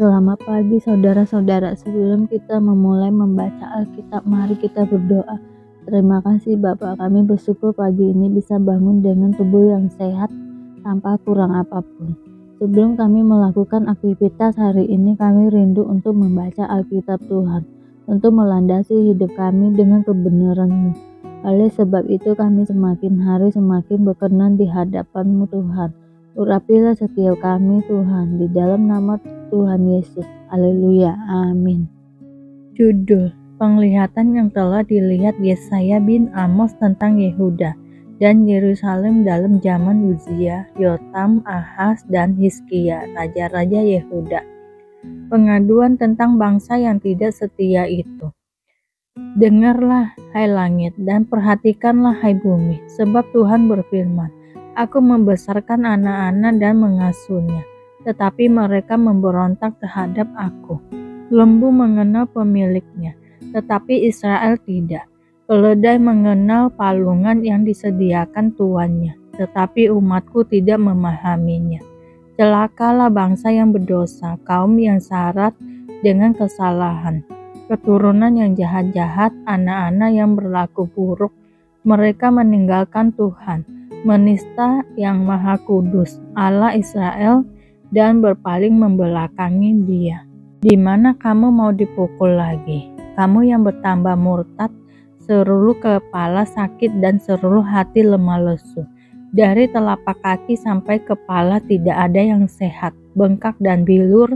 Selamat pagi saudara-saudara. Sebelum kita memulai membaca Alkitab, mari kita berdoa. Terima kasih Bapa, kami bersyukur pagi ini bisa bangun dengan tubuh yang sehat tanpa kurang apapun. Sebelum kami melakukan aktivitas hari ini, kami rindu untuk membaca Alkitab Tuhan, untuk melandasi hidup kami dengan kebenaran-Mu. Oleh sebab itu kami semakin hari semakin berkenan di hadapan-Mu Tuhan. Urapilah setiap kami Tuhan, di dalam nama Tuhan Yesus. Haleluya. Amin. Judul: Penglihatan yang telah dilihat Yesaya bin Amos tentang Yehuda dan Yerusalem dalam zaman Uzia, Yotam, Ahaz, dan Hizkia, raja-raja Yehuda. Pengaduan tentang bangsa yang tidak setia itu. Dengarlah, hai langit, dan perhatikanlah, hai bumi, sebab Tuhan berfirman, Aku membesarkan anak-anak dan mengasuhnya, tetapi mereka memberontak terhadap aku. Lembu mengenal pemiliknya, tetapi Israel tidak. Keledai mengenal palungan yang disediakan tuannya, tetapi umatku tidak memahaminya. Celakalah bangsa yang berdosa, kaum yang syarat dengan kesalahan. Keturunan yang jahat-jahat, anak-anak yang berlaku buruk, mereka meninggalkan Tuhan, menista yang Maha Kudus, Allah Israel, dan berpaling membelakangi Dia. Di mana kamu mau dipukul lagi? Kamu yang bertambah murtad, seluruh kepala sakit dan seluruh hati lemah lesu. Dari telapak kaki sampai kepala tidak ada yang sehat, bengkak dan bilur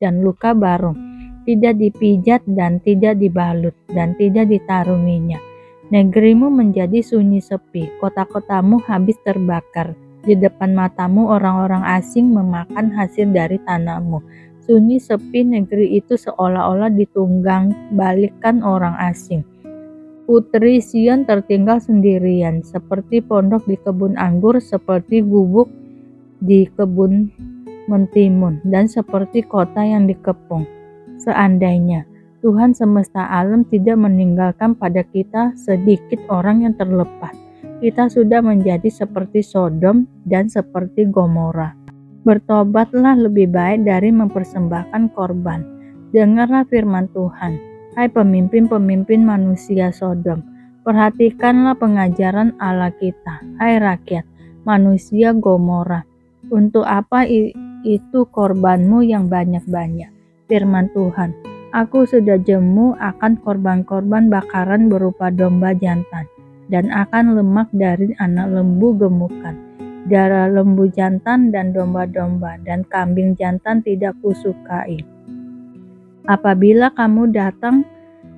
dan luka baru. Tidak dipijat dan tidak dibalut dan tidak ditaruh minyak. Negerimu menjadi sunyi sepi, kota-kotamu habis terbakar. Di depan matamu orang-orang asing memakan hasil dari tanahmu. Sunyi sepi negeri itu seolah-olah ditunggang balikkan orang asing. Putri Sion tertinggal sendirian, seperti pondok di kebun anggur, seperti gubuk di kebun mentimun, dan seperti kota yang dikepung. Seandainya Tuhan semesta alam tidak meninggalkan pada kita sedikit orang yang terlepas, kita sudah menjadi seperti Sodom dan seperti Gomora. Bertobatlah lebih baik dari mempersembahkan korban. Dengarlah firman Tuhan, hai pemimpin-pemimpin manusia Sodom. Perhatikanlah pengajaran Allah kita, hai rakyat manusia Gomora. Untuk apa itu korbanmu yang banyak-banyak? Firman Tuhan, Aku sudah jemu akan korban-korban bakaran berupa domba jantan, dan akan lemak dari anak lembu gemukan, darah lembu jantan dan domba-domba, dan kambing jantan tidak kusukai. Apabila kamu datang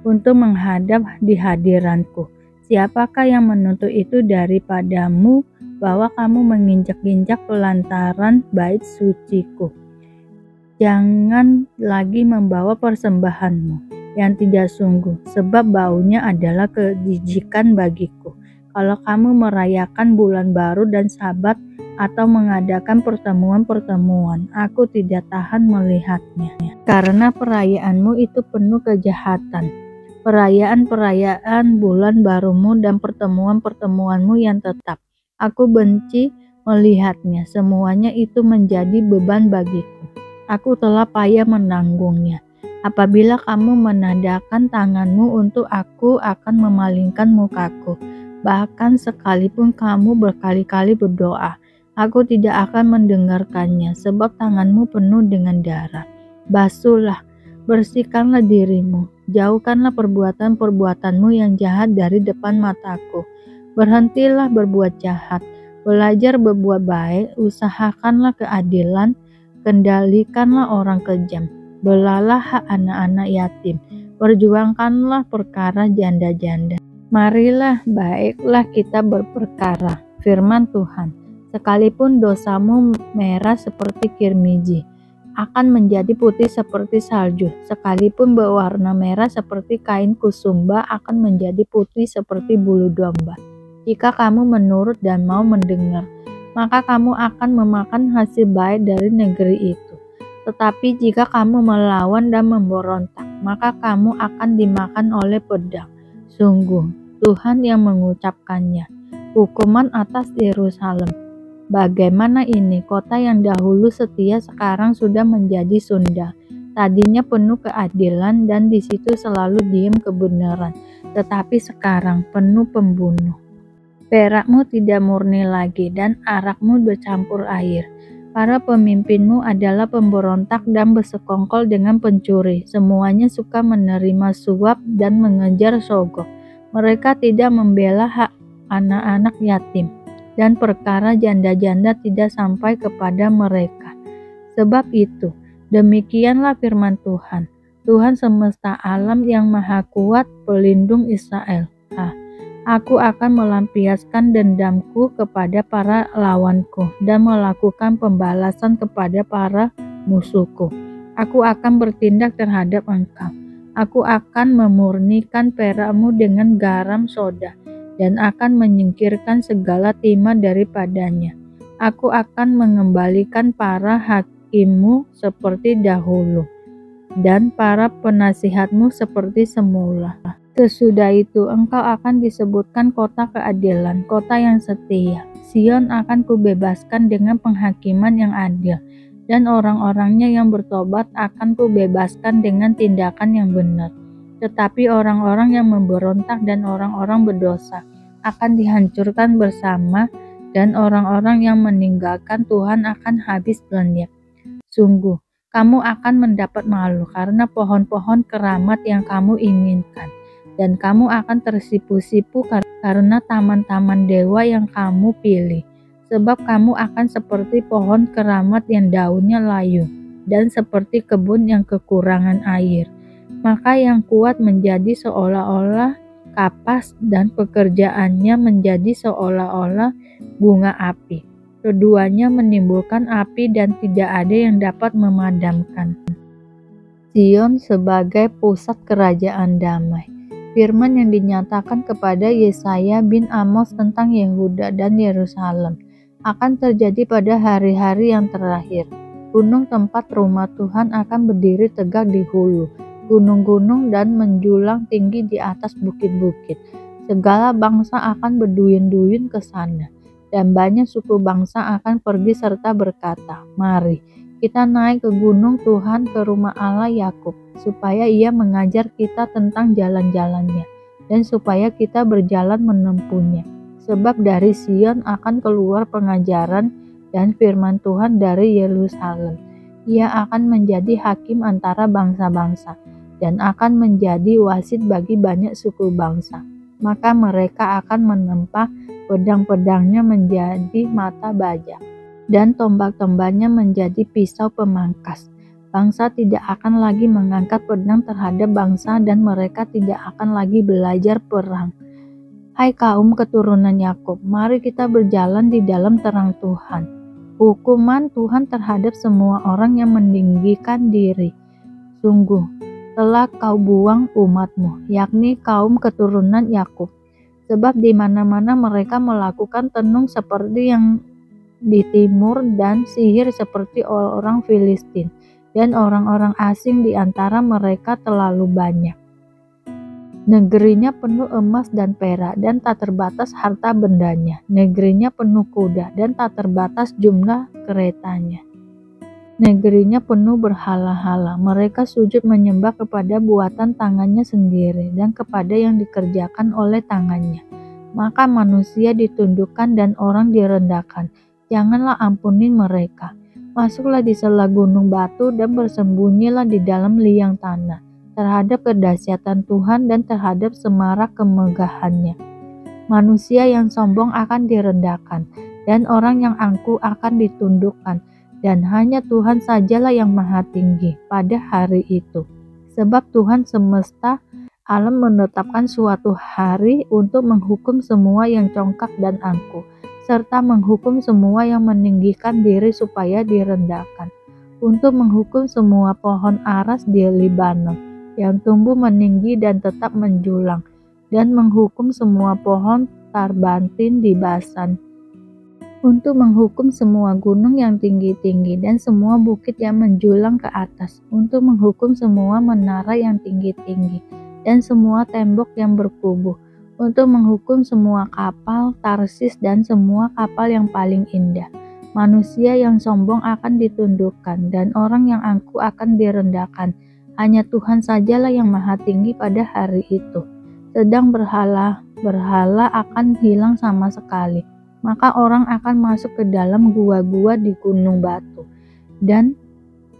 untuk menghadap di hadiranku, siapakah yang menuntut itu daripadamu bahwa kamu menginjak-injak pelantaran bait suciku? Jangan lagi membawa persembahanmu yang tidak sungguh, sebab baunya adalah kejijikan bagiku. Kalau kamu merayakan bulan baru dan Sabat atau mengadakan pertemuan-pertemuan, aku tidak tahan melihatnya. Karena perayaanmu itu penuh kejahatan. Perayaan-perayaan bulan barumu dan pertemuan-pertemuanmu yang tetap, aku benci melihatnya. Semuanya itu menjadi beban bagiku. Aku telah payah menanggungnya. Apabila kamu menadahkan tanganmu untuk aku akan memalingkan mukaku. Bahkan sekalipun kamu berkali-kali berdoa, aku tidak akan mendengarkannya, sebab tanganmu penuh dengan darah. Basuhlah, bersihkanlah dirimu, jauhkanlah perbuatan-perbuatanmu yang jahat dari depan mataku. Berhentilah berbuat jahat, belajar berbuat baik, usahakanlah keadilan, kendalikanlah orang kejam, belalah hak anak-anak yatim, perjuangkanlah perkara janda-janda. Marilah baiklah kita berperkara, firman Tuhan. Sekalipun dosamu merah seperti kirmiji, akan menjadi putih seperti salju. Sekalipun berwarna merah seperti kain kusumba, akan menjadi putih seperti bulu domba. Jika kamu menurut dan mau mendengar, maka kamu akan memakan hasil baik dari negeri itu. Tetapi jika kamu melawan dan memberontak, maka kamu akan dimakan oleh pedang. Sungguh, Tuhan yang mengucapkannya. Hukuman atas Yerusalem. Bagaimana ini, kota yang dahulu setia sekarang sudah menjadi sunda. Tadinya penuh keadilan dan di situ selalu diam kebenaran, tetapi sekarang penuh pembunuh. Perakmu tidak murni lagi dan arakmu bercampur air. Para pemimpinmu adalah pemberontak dan bersekongkol dengan pencuri. Semuanya suka menerima suap dan mengejar sogok. Mereka tidak membela hak anak-anak yatim, dan perkara janda-janda tidak sampai kepada mereka. Sebab itu, demikianlah firman Tuhan, Tuhan semesta alam yang maha kuat, pelindung Israel. Aku akan melampiaskan dendamku kepada para lawanku dan melakukan pembalasan kepada para musuhku. Aku akan bertindak terhadap engkau. Aku akan memurnikan perakmu dengan garam soda dan akan menyingkirkan segala timah daripadanya. Aku akan mengembalikan para hakimmu seperti dahulu dan para penasihatmu seperti semula. Sesudah itu engkau akan disebutkan kota keadilan, kota yang setia. Sion akan kubebaskan dengan penghakiman yang adil, dan orang-orangnya yang bertobat akan kubebaskan dengan tindakan yang benar. Tetapi orang-orang yang memberontak dan orang-orang berdosa akan dihancurkan bersama, dan orang-orang yang meninggalkan Tuhan akan habis lenyap. Sungguh, kamu akan mendapat malu karena pohon-pohon keramat yang kamu inginkan. Dan kamu akan tersipu-sipu karena taman-taman dewa yang kamu pilih. Sebab kamu akan seperti pohon keramat yang daunnya layu, dan seperti kebun yang kekurangan air. Maka yang kuat menjadi seolah-olah kapas, dan pekerjaannya menjadi seolah-olah bunga api. Keduanya menimbulkan api dan tidak ada yang dapat memadamkan. Sion sebagai pusat kerajaan damai. Firman yang dinyatakan kepada Yesaya bin Amos tentang Yehuda dan Yerusalem akan terjadi pada hari-hari yang terakhir. Gunung tempat rumah Tuhan akan berdiri tegak di hulu, gunung-gunung dan menjulang tinggi di atas bukit-bukit. Segala bangsa akan berduyun-duyun ke sana, dan banyak suku bangsa akan pergi serta berkata, "Mari, kita naik ke gunung Tuhan, ke rumah Allah Yakub, supaya Ia mengajar kita tentang jalan-jalannya, dan supaya kita berjalan menempuhnya. Sebab dari Sion akan keluar pengajaran dan firman Tuhan dari Yerusalem. Ia akan menjadi hakim antara bangsa-bangsa, dan akan menjadi wasit bagi banyak suku bangsa. Maka mereka akan menempa pedang-pedangnya menjadi mata baja, dan tombak-tombaknya menjadi pisau pemangkas. Bangsa tidak akan lagi mengangkat pedang terhadap bangsa, dan mereka tidak akan lagi belajar perang. Hai kaum keturunan Yakub, mari kita berjalan di dalam terang Tuhan. Hukuman Tuhan terhadap semua orang yang meninggikan diri. Sungguh, telah kau buang umatmu, yakni kaum keturunan Yakub. Sebab di mana-mana mereka melakukan tenung seperti yang di timur dan sihir seperti orang Filistin, dan orang-orang asing di antara mereka terlalu banyak. Negerinya penuh emas dan perak dan tak terbatas harta bendanya. Negerinya penuh kuda dan tak terbatas jumlah keretanya. Negerinya penuh berhala-hala. Mereka sujud menyembah kepada buatan tangannya sendiri dan kepada yang dikerjakan oleh tangannya. Maka manusia ditundukkan dan orang direndahkan. Janganlah ampuni mereka. Masuklah di sela gunung batu dan bersembunyilah di dalam liang tanah terhadap kedahsyatan Tuhan dan terhadap semarak kemegahannya. Manusia yang sombong akan direndahkan dan orang yang angkuh akan ditundukkan, dan hanya Tuhan sajalah yang maha tinggi pada hari itu. Sebab Tuhan semesta alam menetapkan suatu hari untuk menghukum semua yang congkak dan angkuh, serta menghukum semua yang meninggikan diri supaya direndahkan, untuk menghukum semua pohon aras di Libanon yang tumbuh meninggi dan tetap menjulang, dan menghukum semua pohon tarbantin di Basan, untuk menghukum semua gunung yang tinggi-tinggi dan semua bukit yang menjulang ke atas, untuk menghukum semua menara yang tinggi-tinggi dan semua tembok yang berkubu, untuk menghukum semua kapal Tarsis dan semua kapal yang paling indah, Manusia yang sombong akan ditundukkan, dan orang yang angkuh akan direndahkan. Hanya Tuhan sajalah yang maha tinggi pada hari itu. Sedang berhala akan hilang sama sekali. Maka orang akan masuk ke dalam gua-gua di gunung batu, dan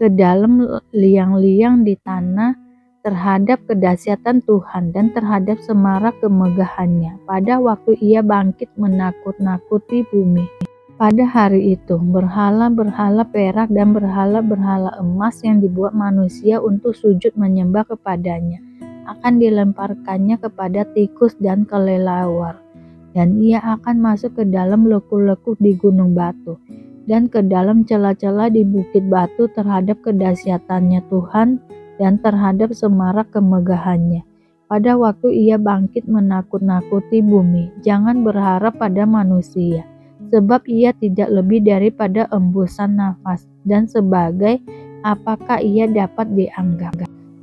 ke dalam liang-liang di tanah terhadap kedahsyatan Tuhan dan terhadap semarak kemegahannya pada waktu ia bangkit menakut-nakuti bumi. Pada hari itu, berhala-berhala perak dan berhala-berhala emas yang dibuat manusia untuk sujud menyembah kepadanya akan dilemparkannya kepada tikus dan kelelawar, dan ia akan masuk ke dalam lekuk-lekuk di gunung batu dan ke dalam celah-celah di bukit batu terhadap kedahsyatannya Tuhan dan terhadap semarak kemegahannya. Pada waktu ia bangkit menakut-nakuti bumi, jangan berharap pada manusia, sebab ia tidak lebih daripada embusan nafas, dan sebagai apakah ia dapat dianggap.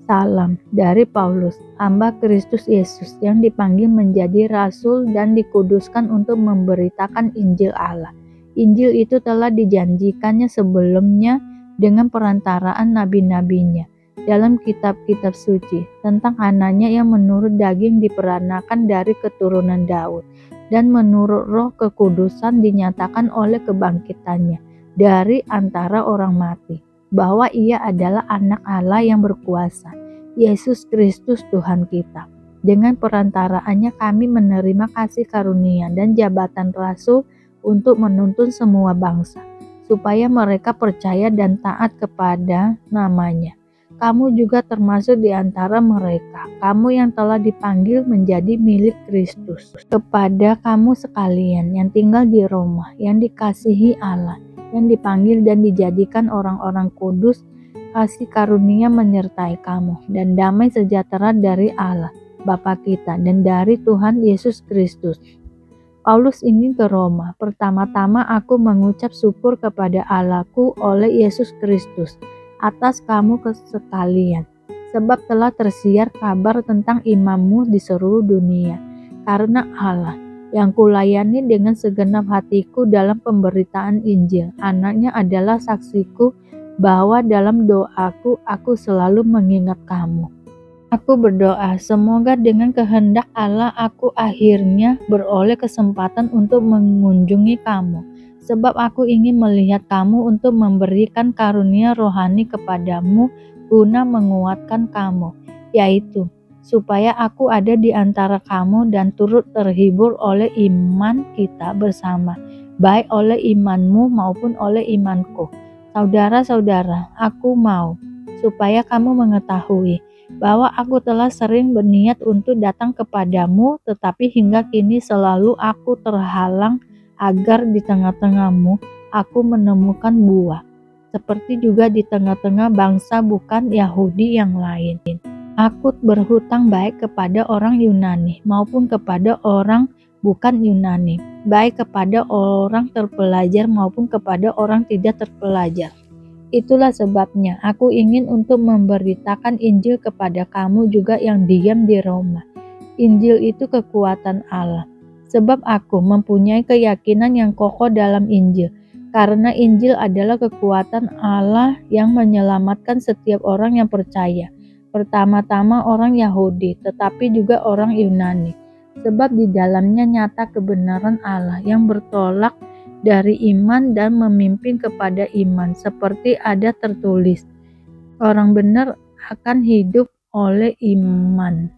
Salam dari Paulus, hamba Kristus Yesus yang dipanggil menjadi rasul dan dikuduskan untuk memberitakan Injil Allah. Injil itu telah dijanjikannya sebelumnya dengan perantaraan nabi-nabinya dalam kitab-kitab suci tentang anaknya yang menurut daging diperanakan dari keturunan Daud, dan menurut roh kekudusan dinyatakan oleh kebangkitannya dari antara orang mati, bahwa ia adalah anak Allah yang berkuasa, Yesus Kristus Tuhan kita. Dengan perantaraannya kami menerima kasih karunia dan jabatan rasul untuk menuntun semua bangsa, supaya mereka percaya dan taat kepada namanya. Kamu juga termasuk di antara mereka, kamu yang telah dipanggil menjadi milik Kristus. Kepada kamu sekalian yang tinggal di Roma, yang dikasihi Allah, yang dipanggil dan dijadikan orang-orang kudus, kasih karunia menyertai kamu, dan damai sejahtera dari Allah, Bapa kita, dan dari Tuhan Yesus Kristus. Paulus ingin ke Roma. Pertama-tama aku mengucap syukur kepada Allahku oleh Yesus Kristus atas kamu sekalian, sebab telah tersiar kabar tentang imanmu di seluruh dunia. Karena Allah yang kulayani dengan segenap hatiku dalam pemberitaan Injil, anaknya adalah saksiku bahwa dalam doaku aku selalu mengingat kamu. Aku berdoa semoga dengan kehendak Allah aku akhirnya beroleh kesempatan untuk mengunjungi kamu, sebab aku ingin melihat kamu untuk memberikan karunia rohani kepadamu guna menguatkan kamu, yaitu supaya aku ada di antara kamu dan turut terhibur oleh iman kita bersama, baik oleh imanmu maupun oleh imanku. Saudara-saudara, aku mau supaya kamu mengetahui bahwa aku telah sering berniat untuk datang kepadamu, tetapi hingga kini selalu aku terhalang agar di tengah-tengahmu aku menemukan buah, seperti juga di tengah-tengah bangsa bukan Yahudi yang lain. Aku berhutang baik kepada orang Yunani maupun kepada orang bukan Yunani, baik kepada orang terpelajar maupun kepada orang tidak terpelajar. Itulah sebabnya aku ingin untuk memberitakan Injil kepada kamu juga yang diam di Roma. Injil itu kekuatan Allah, sebab aku mempunyai keyakinan yang kokoh dalam Injil, karena Injil adalah kekuatan Allah yang menyelamatkan setiap orang yang percaya, pertama-tama orang Yahudi, tetapi juga orang Yunani, sebab di dalamnya nyata kebenaran Allah yang bertolak dari iman dan memimpin kepada iman, seperti ada tertulis, orang benar akan hidup oleh iman.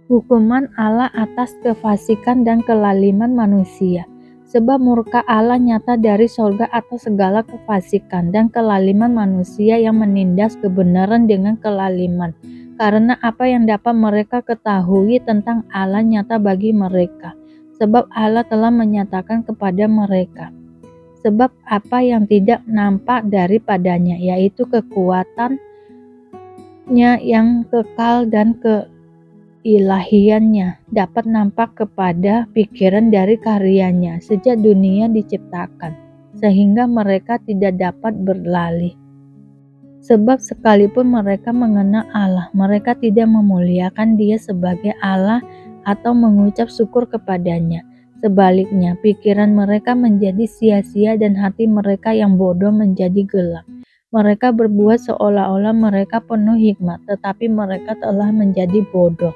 Hukuman Allah atas kefasikan dan kelaliman manusia, sebab murka Allah nyata dari sorga atas segala kefasikan dan kelaliman manusia yang menindas kebenaran dengan kelaliman, karena apa yang dapat mereka ketahui tentang Allah nyata bagi mereka, sebab Allah telah menyatakan kepada mereka. Sebab apa yang tidak nampak daripadanya, yaitu kekuatannya yang kekal dan keilahiannya, dapat nampak kepada pikiran dari karyanya sejak dunia diciptakan, sehingga mereka tidak dapat berlalih. Sebab sekalipun mereka mengenal Allah, mereka tidak memuliakan Dia sebagai Allah atau mengucap syukur kepadanya, Sebaliknya, pikiran mereka menjadi sia-sia dan hati mereka yang bodoh menjadi gelap. Mereka berbuat seolah-olah mereka penuh hikmat, tetapi mereka telah menjadi bodoh.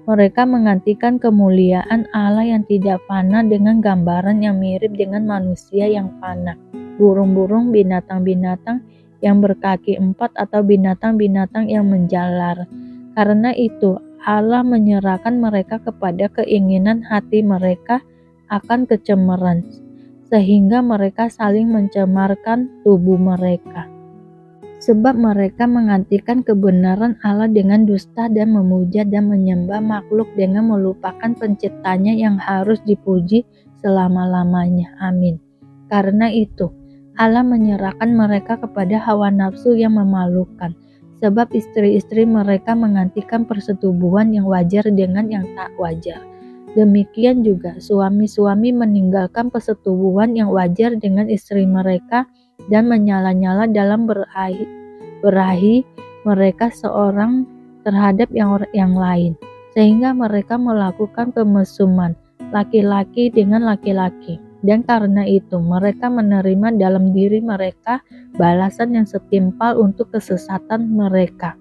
Mereka menggantikan kemuliaan Allah yang tidak fana dengan gambaran yang mirip dengan manusia yang fana, burung-burung, binatang-binatang yang berkaki empat, atau binatang-binatang yang menjalar. Karena itu, Allah menyerahkan mereka kepada keinginan hati mereka akan kecemaran, sehingga mereka saling mencemarkan tubuh mereka. Sebab mereka menggantikan kebenaran Allah dengan dusta dan memuja dan menyembah makhluk dengan melupakan penciptanya yang harus dipuji selama-lamanya. Amin. Karena itu, Allah menyerahkan mereka kepada hawa nafsu yang memalukan. Sebab istri-istri mereka menggantikan persetubuhan yang wajar dengan yang tak wajar. Demikian juga suami-suami meninggalkan persetubuhan yang wajar dengan istri mereka dan menyala-nyala dalam berahi mereka seorang terhadap yang lain, sehingga mereka melakukan pemesuman laki-laki dengan laki-laki. Dan karena itu mereka menerima dalam diri mereka balasan yang setimpal untuk kesesatan mereka.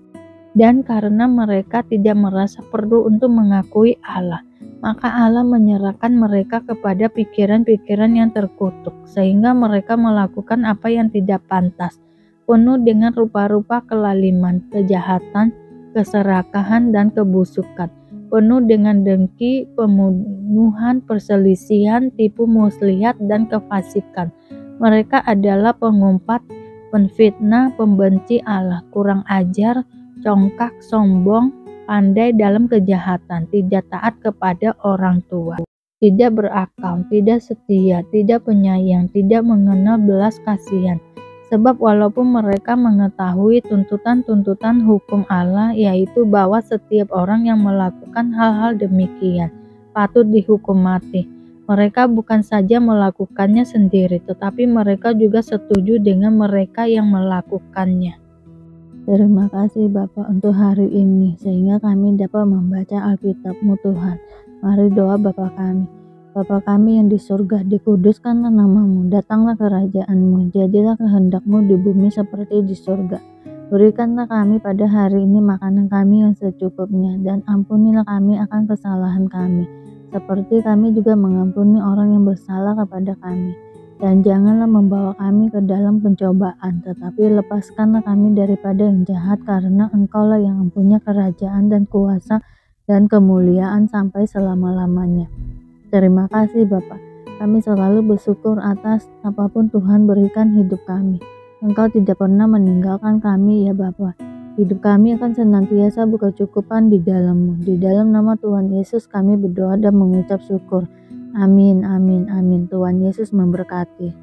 Dan karena mereka tidak merasa perlu untuk mengakui Allah, maka Allah menyerahkan mereka kepada pikiran-pikiran yang terkutuk, sehingga mereka melakukan apa yang tidak pantas, penuh dengan rupa-rupa kelaliman, kejahatan, keserakahan, dan kebusukan, penuh dengan dengki, pembunuhan, perselisihan, tipu muslihat, dan kefasikan. Mereka adalah pengumpat, penfitnah, pembenci Allah, kurang ajar, congkak, sombong, pandai dalam kejahatan, tidak taat kepada orang tua, tidak berakal, tidak setia, tidak penyayang, tidak mengenal belas kasihan. Sebab walaupun mereka mengetahui tuntutan-tuntutan hukum Allah, yaitu bahwa setiap orang yang melakukan hal-hal demikian patut dihukum mati, mereka bukan saja melakukannya sendiri, tetapi mereka juga setuju dengan mereka yang melakukannya. Terima kasih Bapak untuk hari ini, sehingga kami dapat membaca Alkitab-Mu Tuhan. Mari doa Bapa kami. Bapa kami yang di surga, dikuduskanlah nama-Mu, datanglah kerajaan-Mu, jadilah kehendak-Mu di bumi seperti di surga. Berikanlah kami pada hari ini makanan kami yang secukupnya, dan ampunilah kami akan kesalahan kami, seperti kami juga mengampuni orang yang bersalah kepada kami. Dan janganlah membawa kami ke dalam pencobaan, tetapi lepaskanlah kami daripada yang jahat, karena Engkaulah yang mempunyai kerajaan dan kuasa dan kemuliaan sampai selama-lamanya. Terima kasih Bapa. Kami selalu bersyukur atas apapun Tuhan berikan hidup kami. Engkau tidak pernah meninggalkan kami ya Bapa. Hidup kami akan senantiasa berkecukupan di dalam-Mu. Di dalam nama Tuhan Yesus kami berdoa dan mengucap syukur. Amin, amin, amin. Tuhan Yesus memberkati.